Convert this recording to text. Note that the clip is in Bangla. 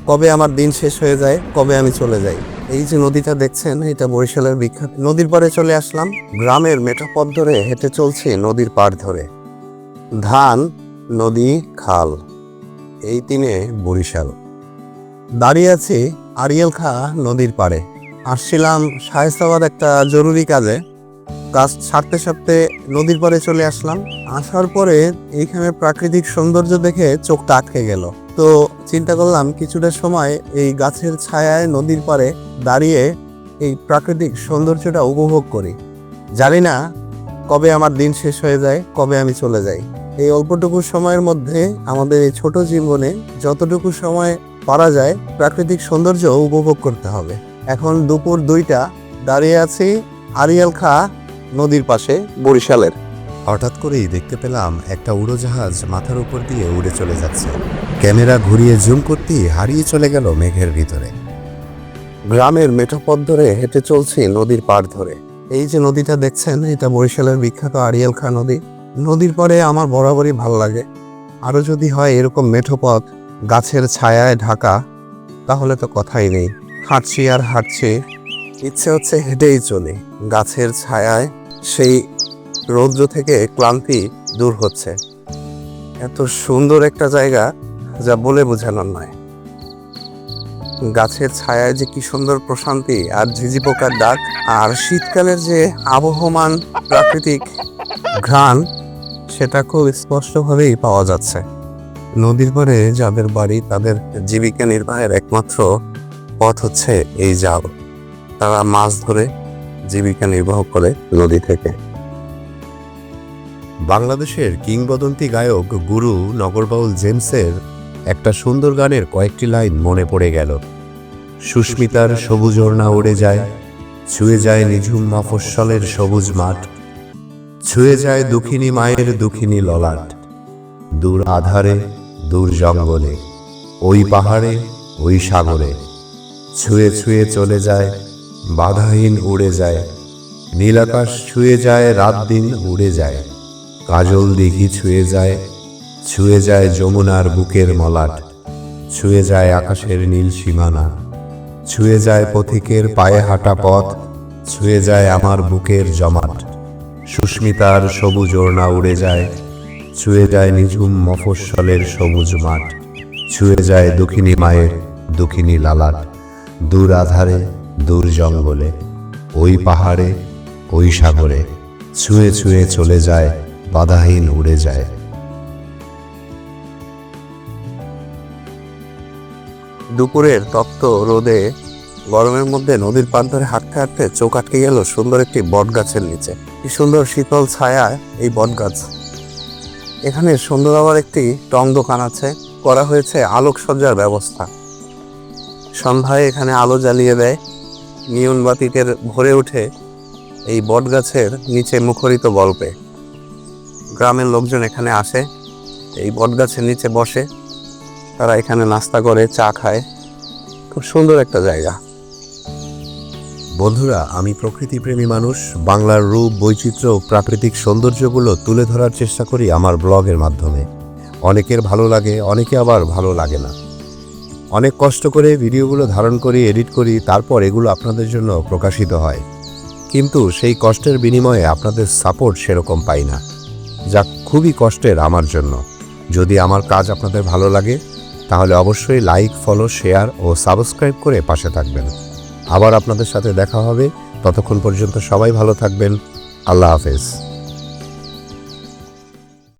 কবে আমার দিন শেষ হয়ে যায়, কবে আমি চলে যাই। এই যে নদীটা দেখছেন, এটা বরিশালের বিখ্যাত। নদীর পাড়ে চলে আসলাম। গ্রামের মেঠো পথ ধরে হেঁটে চলছি নদীর পাড় ধরে। ধান, নদী, খাল, এই তিনে বরিশাল। দাঁড়িয়ে আছি আড়িয়াল খাঁ নদীর পাড়ে। আসছিলাম শায়েস্তাবাদ একটা জরুরি কাজে। কাজ সারতে সারতে নদীর পাড়ে চলে আসলাম। আসার পরে এইখানে প্রাকৃতিক সৌন্দর্য দেখে চোখটা আটকে গেল। তো চিন্তা করলাম কিছুটা সময় এই গাছের ছায়ায় নদীর পাড়ে দাঁড়িয়ে এই প্রাকৃতিক সৌন্দর্যটা উপভোগ করি। জানি না কবে আমার দিন শেষ হয়ে যায়, কবে আমি চলে যাই। এই অল্পটুকু সময়ের মধ্যে আমাদের এই ছোট জীবনে যতটুকু সময় পারা যায় প্রাকৃতিক সৌন্দর্য উপভোগ করতে হবে। এখন দুপুর 2টা, দাঁড়িয়ে আছি আড়িয়াল খাঁ নদীর পাশে বরিশালের। হঠাৎ করেই দেখতে পেলাম একটা উড়োজাহাজ মাথার উপর দিয়ে উড়ে চলে যাচ্ছে। ক্যামেরা ঘুরিয়ে জুম করতেই হারিয়ে চলে গেল মেঘের ভিতরে। গ্রামের মেঠো পথ ধরে হেঁটে চলছি নদীর পাড় ধরে। এই যে নদীটা দেখছেন, এটা বরিশালের বিখ্যাত আড়িয়াল খাঁ নদী। নদীর পাড়ে আমার বরাবরই ভালো লাগে। আরও যদি হয় এরকম মেঠো পথ গাছের ছায়ায় ঢাকা, তাহলে তো কথাই নেই। হাঁটছি আর হাঁটছি, ইচ্ছে হচ্ছে হেঁটেই চলি। গাছের ছায়ায় সেই রৌদ্র থেকে ক্লান্তি দূর হচ্ছে। এত সুন্দর একটা জায়গা যা বলে বোঝানোর নয়। গাছের ছায়ায় যে কি সুন্দর প্রশান্তি, আর ঝিঝি পোকার ডাক, আর শীতকালের যে আবহমান প্রাকৃতিক ঘ্রাণ, সেটা খুব স্পষ্টভাবেই পাওয়া যাচ্ছে। নদীর পাড়ে যাদের বাড়ি, তাদের জীবিকা নির্বাহের একমাত্র পথ হচ্ছে এই জাল। তারা মাছ ধরে জীবিকা নির্বাহ করে নদী থেকে। বাংলাদেশের কিংবদন্তি গায়ক গুরু নগরবাউল জেমসের একটা সুন্দর গানের কয়েকটি লাইন মনে পড়ে গেল। সুস্মিতার সবুজ ওড়না উড়ে যায়, ছুঁয়ে যায় নিঝুম মফস্বলের সবুজ মাঠ, ছুঁয়ে যায় দুঃখিনী মায়ের দুঃখিনী ললাট। দূর আধারে, দূর জঙ্গলে, ওই পাহাড়ে, ওই সাগরে, ছুঁয়ে ছুঁয়ে চলে যায়, বাধাহীন উড়ে যায়। নীল আকাশ ছুঁয়ে যায়, রাত দিন উড়ে যায়। কাজল দিঘি ছুঁয়ে যায়, ছুঁয়ে যায় যমুনার বুকের মলাট, ছুঁয়ে যায় আকাশের নীল সীমানা, ছুঁয়ে যায় পথিকের পায়ে হাঁটা পথ, ছুঁয়ে যায় আমার বুকের জমাট। সুস্মিতার সবুজ ওড়না উড়ে যায়, ছুঁয়ে যায় নিঝুম মফস্বলের সবুজ মাঠ, ছুঁয়ে যায় দুঃখিনী মায়ের দুঃখিনী লালাট। দূর আধারে, দূর জঙ্গলে, ওই পাহাড়ে, ওই সাগরে, ছুঁয়ে ছুঁয়ে চলে যায়, বাধাহীন উড়ে যায়। দুপুরের তপ্ত রোদে, গরমের মধ্যে নদীর পাড় ধরে হাঁটতে হাঁটতে চোখ আটকে গেল সুন্দর একটি বট গাছের নিচে। কি সুন্দর শীতল ছায়া এই বট গাছ। এখানে সুন্দর আবার একটি টং দোকান আছে, করা হয়েছে আলোকসজ্জার ব্যবস্থা। সন্ধ্যায় এখানে আলো জ্বালিয়ে দেয়, নিয়ন বাতিতের ভরে ওঠে এই বট গাছের নিচে মুখরিত গল্পে। গ্রামের লোকজন এখানে আসে, এই বট গাছের নিচে বসে, তারা এখানে নাস্তা করে, চা খায়। খুব সুন্দর একটা জায়গা। বন্ধুরা, আমি প্রকৃতিপ্রেমী মানুষ। বাংলার রূপ, বৈচিত্র্য ও প্রাকৃতিক সৌন্দর্যগুলো তুলে ধরার চেষ্টা করি আমার ব্লগের মাধ্যমে। অনেকের ভালো লাগে, অনেকে আবার ভালো লাগে না। অনেক কষ্ট করে ভিডিওগুলো ধারণ করি, এডিট করি, তারপর এগুলো আপনাদের জন্য প্রকাশিত হয়। কিন্তু সেই কষ্টের বিনিময়ে আপনাদের সাপোর্ট সেরকম পাই না, যা খুবই কষ্টের আমার জন্য। যদি আমার কাজ আপনাদের ভালো লাগে, তাহলে অবশ্যই লাইক, ফলো, শেয়ার ও সাবস্ক্রাইব করে পাশে থাকবেন। আবার আপনাদের সাথে দেখা হবে। ততক্ষণ পর্যন্ত সবাই ভালো থাকবেন। আল্লাহ হাফেজ।